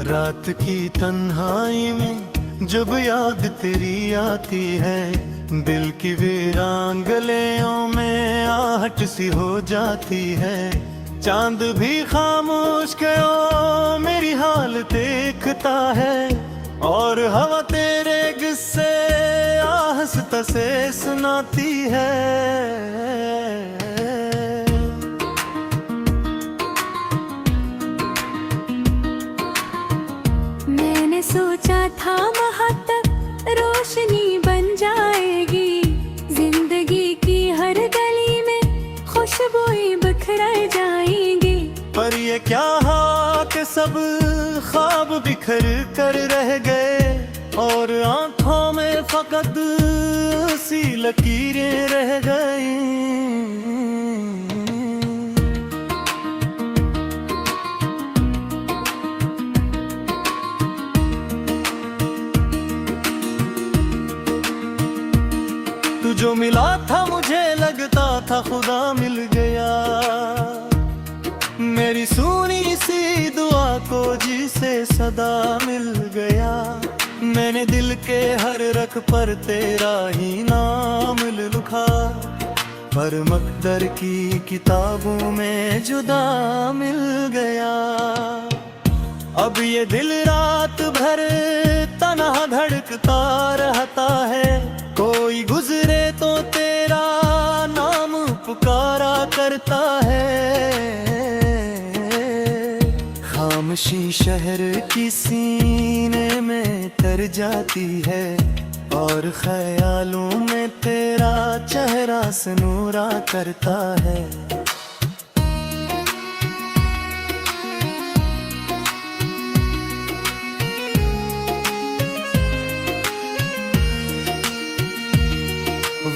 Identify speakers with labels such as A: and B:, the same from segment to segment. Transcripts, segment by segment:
A: रात की तन्हाई में जब याद तेरी आती है, दिल की वीरान गलियों में आहट सी हो जाती है। चांद भी खामोश क्यों मेरी हाल देखता है, और हवा तेरे किस्से आहस्ता से सुनाती है।
B: मैंने सोचा था वहाँ तक रोशनी बन जाएगी, जिंदगी की हर गली में खुशबुएं बिखर जाएंगी। पर
A: ये क्या हा कि सब ख्वाब बिखर कर रह गए, और आंखों में फकत सी लकीरें रह गई। तू जो मिला था मुझे लगता था खुदा मिल गया, मेरी सुनी सी दुआ को जिसे सदा मिल गया। मैंने दिल के हर रख पर तेरा ही नाम लिखा, पर मकदर की किताबों में जुदा मिल गया। अब ये दिल रात भर तन्हा धड़कता रहता है, कोई गुजरे तो तेरा नाम पुकारा करता है। खामोशी शहर की सीने में तर जाती है, और ख्यालों में तेरा चेहरा सनूरा करता है।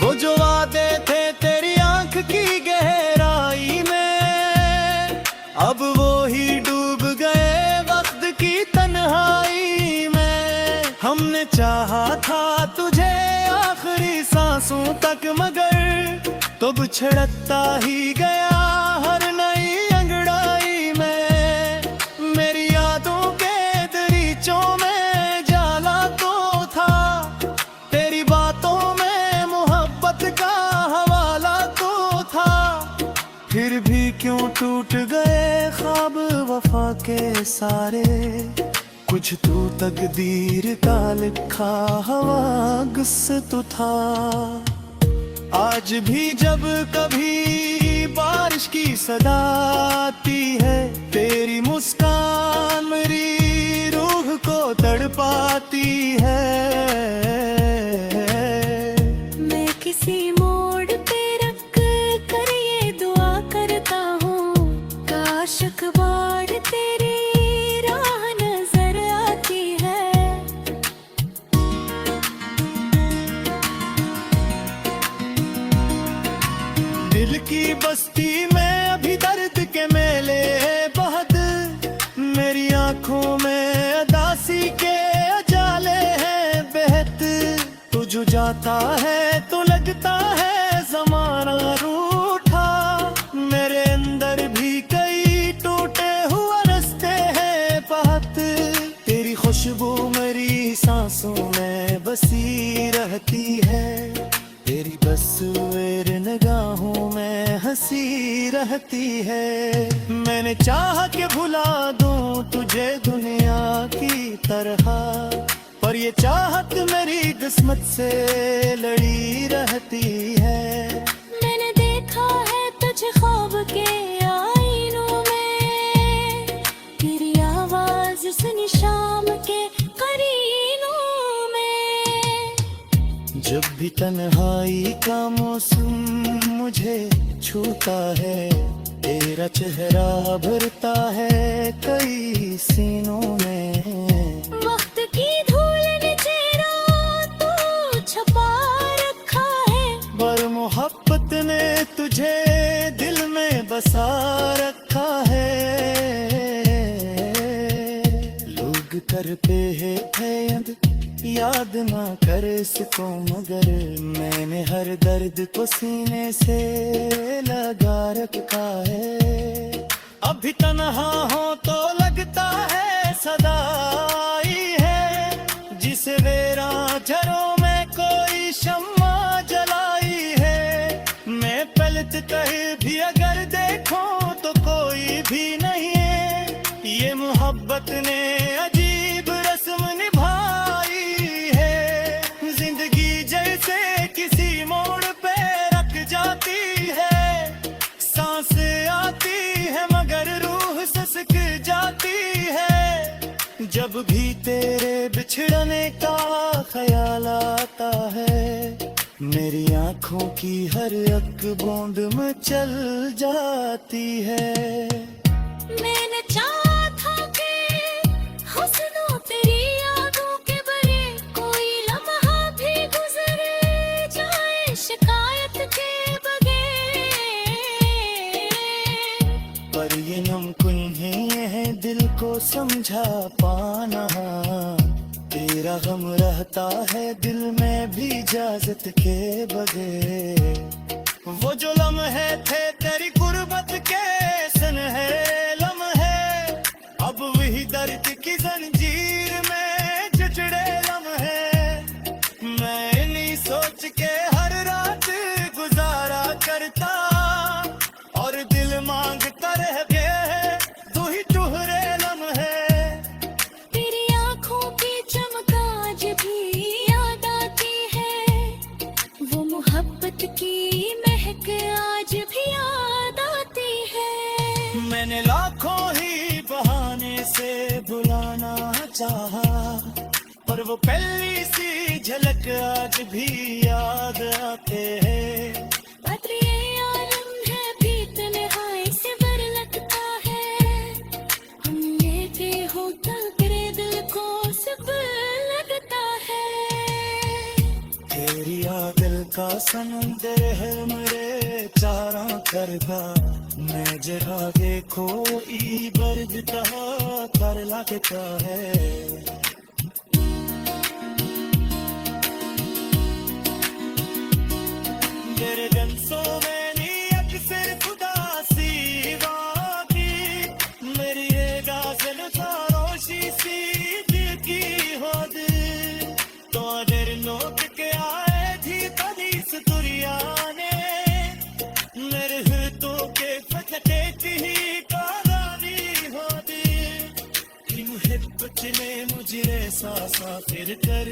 A: वो जो वादे थे तेरी आंख की गहराई में, अब वो ही डूब गए वक्त की तन्हाई में। हमने चाहा था तुझे आखिरी सांसों तक, मगर तो बिछड़ता ही गया हर नई अंगड़ाई में। मेरी यादों के दरीचों में जाला तो था, तेरी बातों में मोहब्बत का हवाला तो था। फिर भी क्यों टूट गए ख्वाब वफा के सारे, कुछ तू तकदीर का लिखा हवा गुस्से तो था। आज भी जब कभी बारिश की सदा आती है, तेरी मुस्कान मेरी रूह को तड़पाती है।
B: मैं किसी मोड़ पे रख कर ये दुआ करता हूँ, काश अखबार तेरी राह नजर आती है।
A: दिल की बस्ती में अभी दर्द के मेले बहुत, मेरी आंखों में अदासी के अजाले हैं बेहद। तू जो जाता है तो लगता है जमाना रूठा, मेरे अंदर भी कई टूटे हुए रास्ते हैं बहुत। तेरी खुशबू मेरी सांसों में बसी रहती है, तेरी बसवेर निगाहों में हंसी रहती है। मैंने चाहा कि भुला दूं तुझे दुनिया की तरह, पर ये चाहत मेरी किस्मत से लड़ी रहती है।
B: मैंने देखा है तुझे ख्वाब के आईनों में, तेरी आवाज सुनी शाम के करीनों में।
A: जब भी तन्हाई का मौसम मुझे छूता है, तेरा चेहरा भरता है कई सीनों में।
B: वक्त की धूल ने चेहरा तू छुपा रखा है,
A: पर मोहब्बत ने तुझे दिल में बसा रखा है। लोग करते हैं याद, याद ना कर इसको, मगर मैंने हर दर्द को सीने से लगा रखा है। अभी तन्हा हो तो लगता है सदाई है, जिसे वेरा झरों में कोई शम्मा जलाई है। मैं पलट कर भी अगर देखूं तो कोई भी नहीं है। ये मोहब्बत ने अजीब रस्म निभाई है। जिंदगी जैसे किसी मोड़ पे रख जाती है। सांसें आती है मगर रूह सिसक जाती है। जब भी तेरे बिछड़ने का ख्याल आता है, मेरी आंखों की हर एक बूंद में चल जाती है।
B: मैंने चाहा था कि हुस्नों तेरी यादों के बरे कोई लम्हा भी गुजरे जाए शिकायत के बगैर।
A: पर ये नामुमकिन है दिल को समझा पाना। तेरा गम रहता है दिल में भी इजाजत के बगैर। वो जो लम्हे थे तेरी गुर्बत के सुनहरे लम्हे, अब वही दर्द की जंजीर में जकड़े लम्हे। मैं इन्हीं सोच के हर रात गुजारा करता, और दिल मांगता रह गया तू ही चुहरे लम्हे।
B: तेरी आंखों की चमक आज भी याद आती है। वो मोहब्बत की महक आज भी याद आती है।
A: मैंने लाखों ही बहाने से बुलाना चाहा, पर वो पहली सी झलक आज भी याद आते हैं।
B: बद्र ये आलम है भी तन्हाई से बर लगता है। हम लेते होता तेरे दिल को सब लगता है।
A: तेरी दिल का समंदर है मेरे चारों तरफा। मैं जरा देखो ई बरदता कर लगता है। मेरे जंसों में नी अक्सर खुदा सी वाकी। मेरी ये गाज़ल खारोशी सी दिल की होद। तो अगर नोट के आए थी कदीस दुरियाने, मेरे हितों के फटके ही कारानी होदी। मुहब्बत ने मुझे ऐसा फिर कर।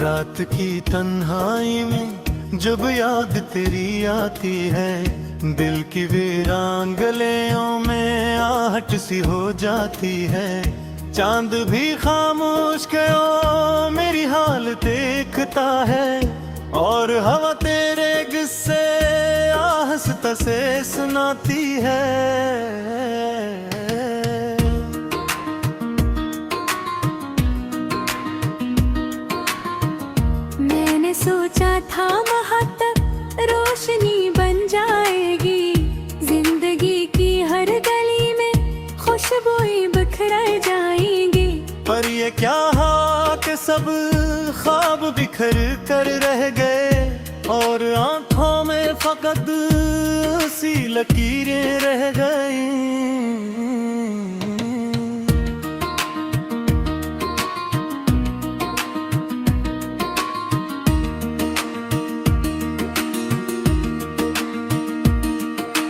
A: रात की तन्हाई में जब याद तेरी आती है, दिल की वीरान गलियों में आहट सी हो जाती है। चांद भी खामोश क्यों मेरी हाल देखता है, और हवा तेरे गुस्से आहस्ता से सुनाती है।
B: मैंने सोचा था वहाँ तक रोशनी बन जाएगी। जिंदगी की हर गली में खुशबुएं बिखर जाएंगी। पर
A: ये क्या हा कि सब ख्वाब बिखर कर रह गए, और आंखों में फकत सी लकीरें रह गई।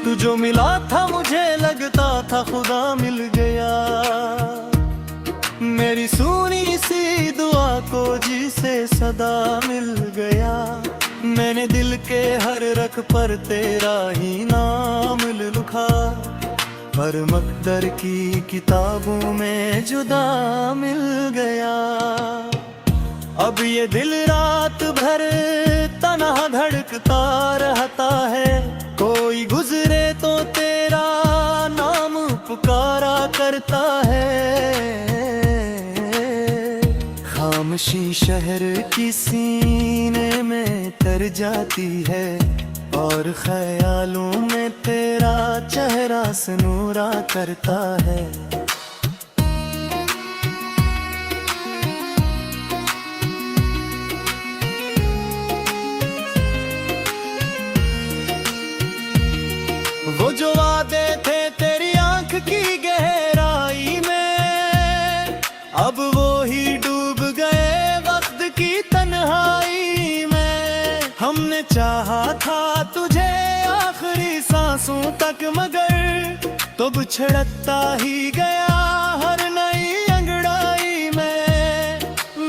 A: तू जो मिला था मुझे लगता था खुदा मिल गया। मेरी सुनी सी दुआ को जी से सदा मिल गया। मैंने दिल के हर रख पर तेरा ही नाम लिखा, पर मकदर की किताबों में जुदा मिल गया। अब ये दिल रात भर तन्हा धड़कता रहता है। कोई गुजरे तो तेरा नाम पुकारा करता है। खामोशी शहर की सीने में तर जाती है, और ख्यालों में तेरा चेहरा सनूरा करता है। चाहा था तुझे आखिरी सांसों तक, मगर तो बिछड़ता ही गया हर नई अंगड़ाई में।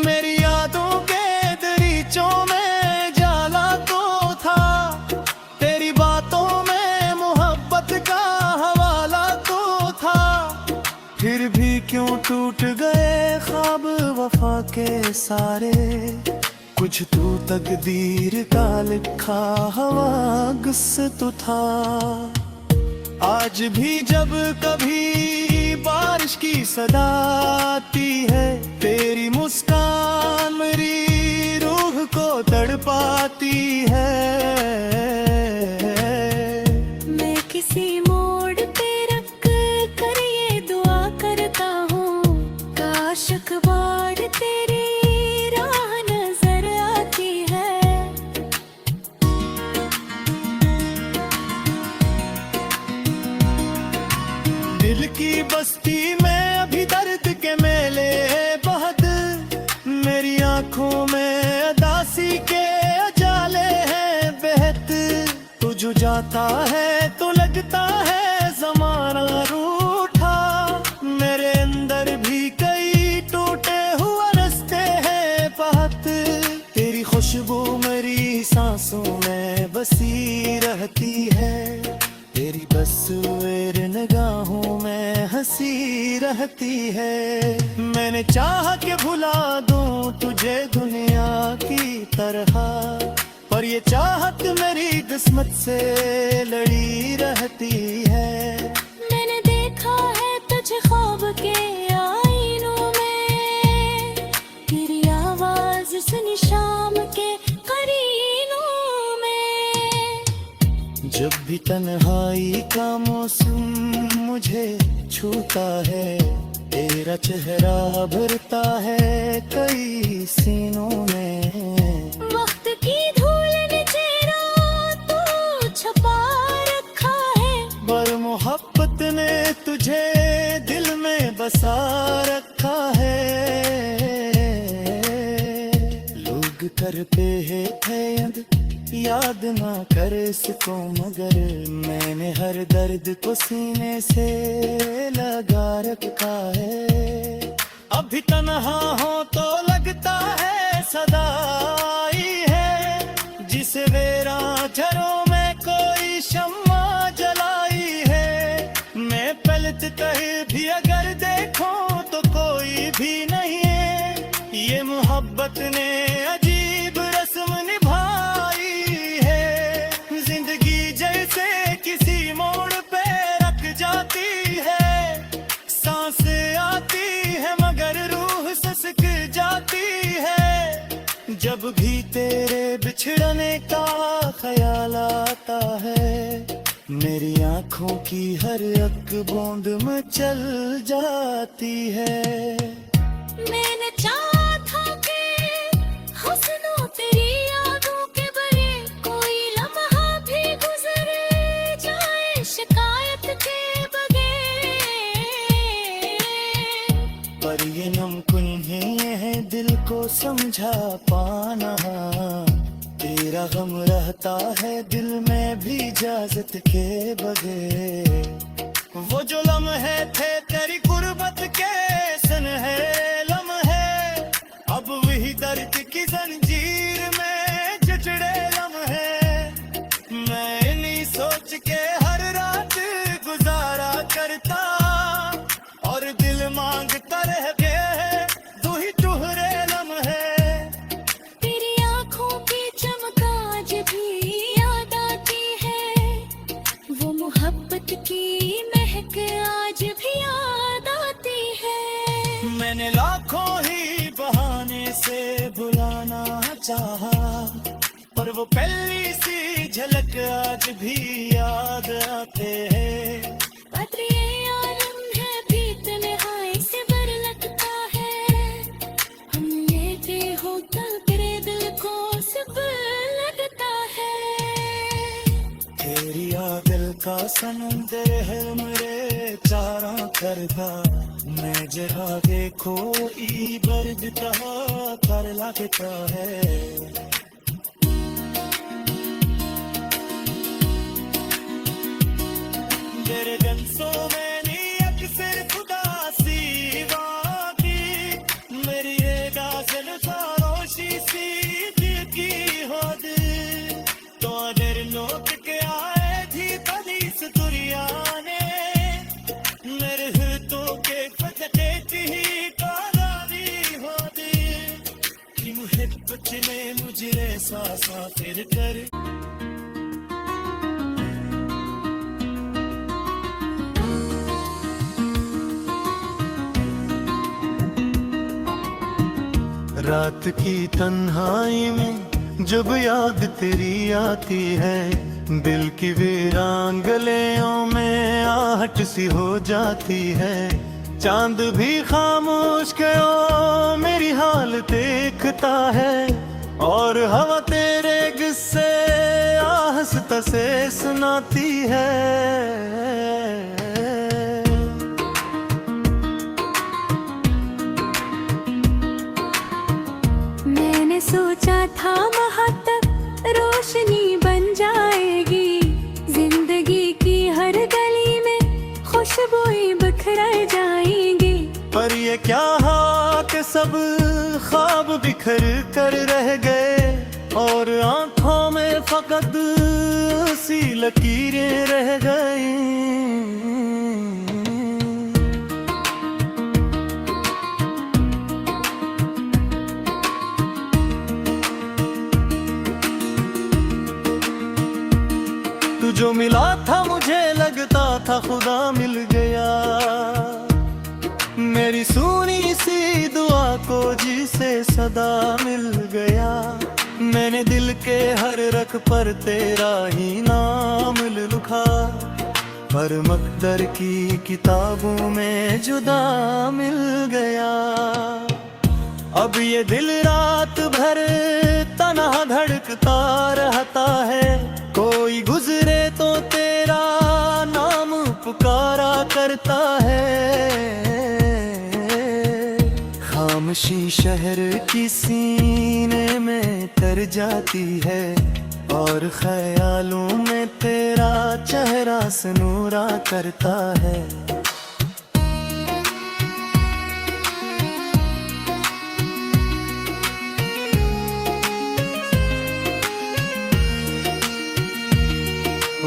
A: मेरी यादों के दरीचों में जाला तो था, तेरी बातों में मोहब्बत का हवाला तो था। फिर भी क्यों टूट गए ख्वाब वफा के सारे, कुछ तू तकदीर का लिखा हवा गुस्से तो था। आज भी जब कभी बारिश की सदा आती है, तेरी मुस्कान मेरी रूह को तड़पाती है।
B: मैं किसी मोड़ पे रख कर ये दुआ करता हूँ, काश अखबार तेरी राह नजर आती है।
A: दिल की बस्ती में अभी दर्द के मेले बहुत, मेरी आंखों में उदासी के उजाले हैं बेहद। तू जो जाता है तो लगता है जमाना रूठा, मेरे अंदर भी कई टूटे हुए रास्ते हैं बहुत। तेरी खुशबू मेरी सांसों में बसी रहती है, तेरी बसवेर निगाहों में हंसी रहती है। मैंने चाहा कि भुला दूं तुझे दुनिया की तरह, पर ये चाहत मेरी किस्मत से लड़ी रहती है।
B: मैंने देखा है तुझे ख्वाब के आईनों में, तेरी आवाज सुनी शाम के करीनों में।
A: जब भी तन्हाई का मौसम मुझे छूता है, तेरा चेहरा भरता है कई सीनों में।
B: वक्त की धूल ने चेहरा तो छुपा रखा है,
A: पर मोहब्बत ने तुझे दिल में बसा रखा है। लोग करते हैं थे याद ना कर इसको, मगर मैंने हर दर्द को सीने से लगा रखा है। अभी तन्हा हो तो लगता है सदा आई है, जिस वेरा झरों में कोई शम्मा जलाई है। मैं पलट कर भी अगर देखूं तो कोई भी नहीं है, ये मोहब्बत ने अजीब रस्म निभाई है। जिंदगी जैसे किसी मोड़ पे रख जाती है, सांसें आती है मगर रूह सिसक जाती है। जब भी तेरे बिछड़ने का ख्याल आता है, मेरी आंखों की हर एक बूंद में चल जाती है।
B: मैंने चाहा था कि हुस्नों तेरी यादों के बरे कोई लम्हा भी गुजर जाए शिकायत के बगैर,
A: पर ये नामुमकिन है दिल को समझा पाना। तेरा गम रहता है दिल में भी इजाजत के बगैर। वो जो लम्हे थे तेरी गुर्बत के सुनहरे लम्हे, अब वही दर्द की जंजीर में जचड़े लम्हे। मैं इन्हीं सोच के हर रात गुजारा करता, और दिल मांगता रह गए तू ही टुहरे लम्हे।
B: तेरी आंखों की चमक आज भी याद आती है, वो मोहब्बत की महक आज भी याद आती है।
A: मैंने लाखों ही बहाने से बुलाना चाहा, पर वो पहली सी झलक आज भी याद आते हैं।
B: बद्र ये आलम है बीत नहाय से बर लगता है, हम लेते हो कल तेरे दिल को सब लगता है।
A: तेरी दिल का समंदर है मेरे चारों करता, मैं जहाँ देखो ई बर्द तहा कर लगता है। तेरे गंसों में नीयत सिर्फ उदासी बाकी मेरी ये गाज़ल खामोशी सी दिल की होद तो अगर नोट के आए थी तलीस दुरियाने मेरे हितों के फटके थी कालावी होद कि मुहब्बत ने मुझे सांसा फिर कर रात की तन्हाई में जब याद तेरी आती है दिल की वीरान गलियों में आहट सी हो जाती है चांद भी खामोश क्यों मेरी हाल देखता है और हवा तेरे किस्से आहस्ता से सुनाती है
B: सोचा था वहाँ तक रोशनी बन जाएगी जिंदगी की हर गली में खुशबुएं बिखर जाएंगी
A: पर ये क्या हा कि सब ख्वाब बिखर कर रह गए और आंखों में फकत सी लकीरें रह गई जो मिला था मुझे लगता था खुदा मिल गया मेरी सुनी सी दुआ को जिसे सदा मिल गया मैंने दिल के हर रख पर तेरा ही नाम लिखा पर मकदर की किताबों में जुदा मिल गया अब ये दिल रात भर तन्हा धड़कता रहता है कोई गुजरे तो तेरा नाम पुकारा करता है खामोशी शहर की सीने में तर जाती है और ख्यालों में तेरा चेहरा सनूरा करता है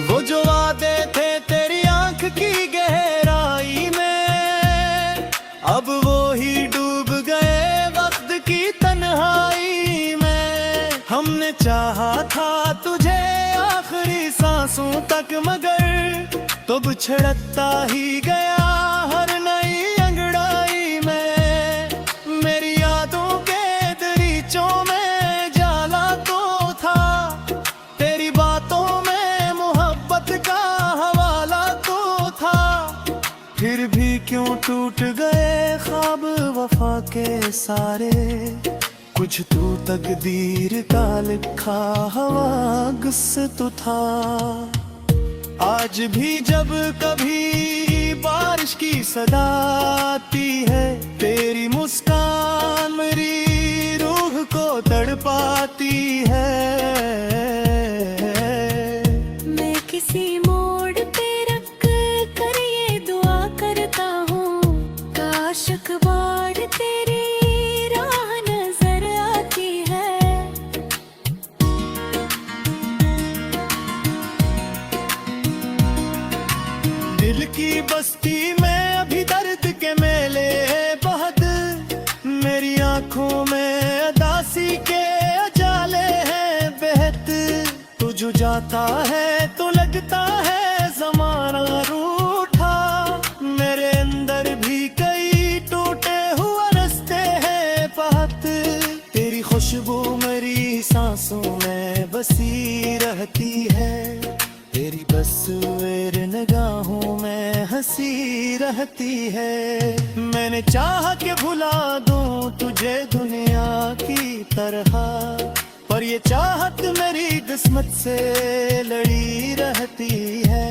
A: वो जो वादे थे तेरी आंख की गहराई में अब वो ही डूब गए वक्त की तन्हाई में हमने चाहा था तुझे आखिरी सांसों तक मगर तो बिछड़ता ही गया हर नई अंगड़ाई में मेरी यादों के दरीचों में जाला तो था तेरी बातों में का हवाला तो था फिर भी क्यों टूट गए ख्वाब वफा के सारे कुछ तू तकदीर का लिखा हवा गुस्से तो था आज भी जब कभी बारिश की सदा आती है तेरी मुस्कान मेरी रूह को तड़पाती है
B: किसी मोड़ पे रख कर ये दुआ करता हूँ काश अखबार तेरी राह नजर आती है
A: दिल की बस्ती में अभी दर्द के मेले बहुत मेरी आंखों में अदासी के अजाले हैं बेहद तू जो जाता है तो लगता है ज़माना रूठा मेरे अंदर भी कई टूटे हुए रास्ते हैं बहुत तेरी खुशबू मेरी सांसों में बसी रहती है तेरी बसवेर निगाहों में हंसी रहती है मैंने चाहा कि भुला दूं तुझे दुनिया की तरह पर ये चाहत मेरी किस्मत से लड़ी रहती है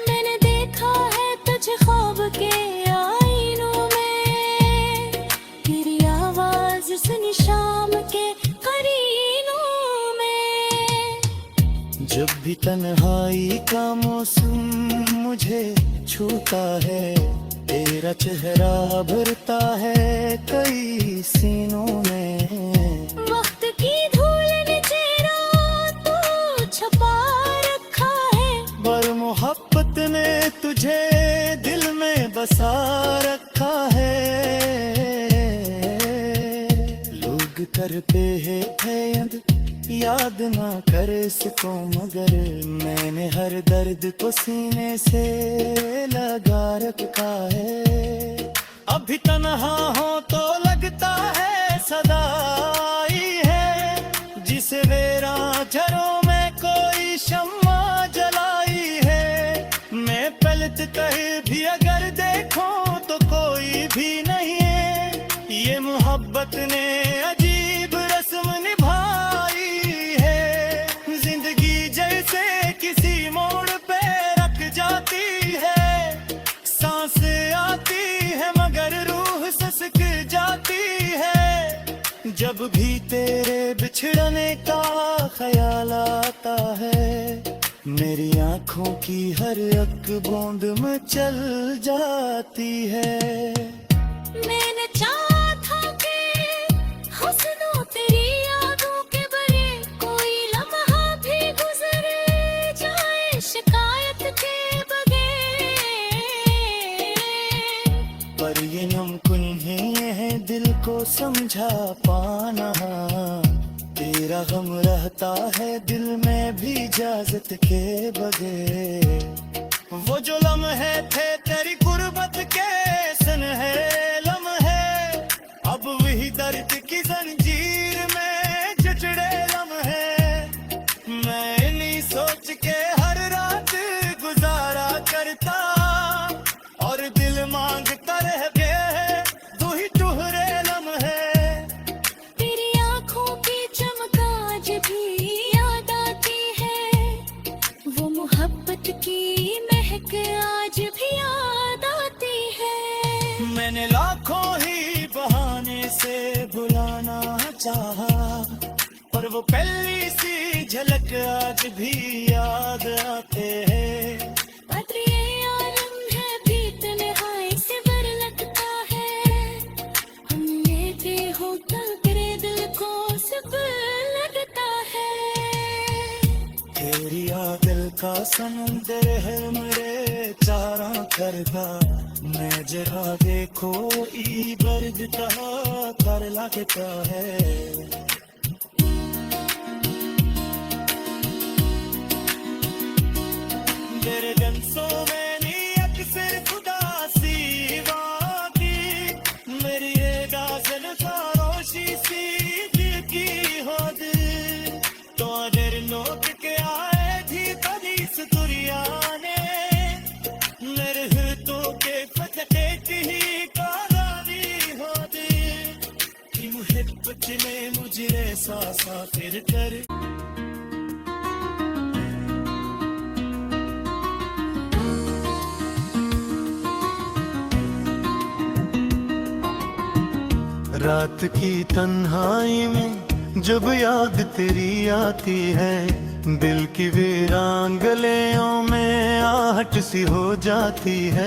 B: मैंने देखा है तुझे ख्वाब के आईनों में तेरी आवाज सुनी शाम के करीनों में
A: जब भी तन्हाई का मौसम मुझे छूता है, तेरा चेहरा भरता है कई सीनों में।
B: वक्त की धूल ने चेहरा तो छुपा रखा है,
A: पर मोहब्बत ने तुझे दिल में बसा रखा है। लोग करते हैं यद याद ना कर सको, मगर मैंने हर दर्द को सीने से लगा रखा है। अभी तन्हा हो तो लगता है सदाई है, जिसे वेरा झरों में कोई शम्मा जलाई है। मैं पलट कर भी अगर देखूं तो कोई भी नहीं है, ये मोहब्बत ने अजीब रस्म निभाई है। जिंदगी जैसे किसी मोड़ पे रख जाती है, सांसें आती है मगर रूह सिसक जाती है। जब भी तेरे बिछड़ने का ख्याल आता है, मेरी आंखों की हर एक बूंद में चल जाती है।
B: मैंने चाहा था कि हुस्नों तेरी यादों के बरे कोई लम्हा भी गुजर जाए शिकायत के बगैर,
A: पर ये नामुमकिन है दिल को समझा पाना। तेरा गम रहता है दिल में भी इजाजत के बगैर। वो जो लम्हे थे तेरी गुर्बत के सुनहरे लम्हे, अब वही दर्द की जंजीर में जचड़े लम्हे। मैं इन्हीं सोच के हर रात गुजारा करता, और दिल मांगता रह गए तू ही टुहरे लम्हे।
B: तेरी आंखों की चमक आज भी याद आती है, वो मोहब्बत की महक आज भी याद आती है।
A: मैंने लाखों ही बहाने से बुलाना चाहा, पर वो पहली सी झलक आज भी याद आते हैं।
B: बद्र ये आलम है भी तन्हाई से बर लगता है, हम लेते हो तब तेरे दिल को सब लगता है।
A: तेरी दिल का समुंदर है मेरे चारों तरफा, मैं जरा देखो ई बर्द कहा कर लगता है। मेरे गंसों में नी अक्सर खुदासी वादी, मेरी ये गाजल खारोशी सी दिल की होद। तो अगर नोट के आए थी कदीस दुनिया ने, मेरे हृदयों के फटके ही कारानी होद। कि मुहब्बत ने मुझे ऐसा फिर कर। रात की तन्हाई में जब याद तेरी आती है, दिल की वीरान गलियों में आहट सी हो जाती है।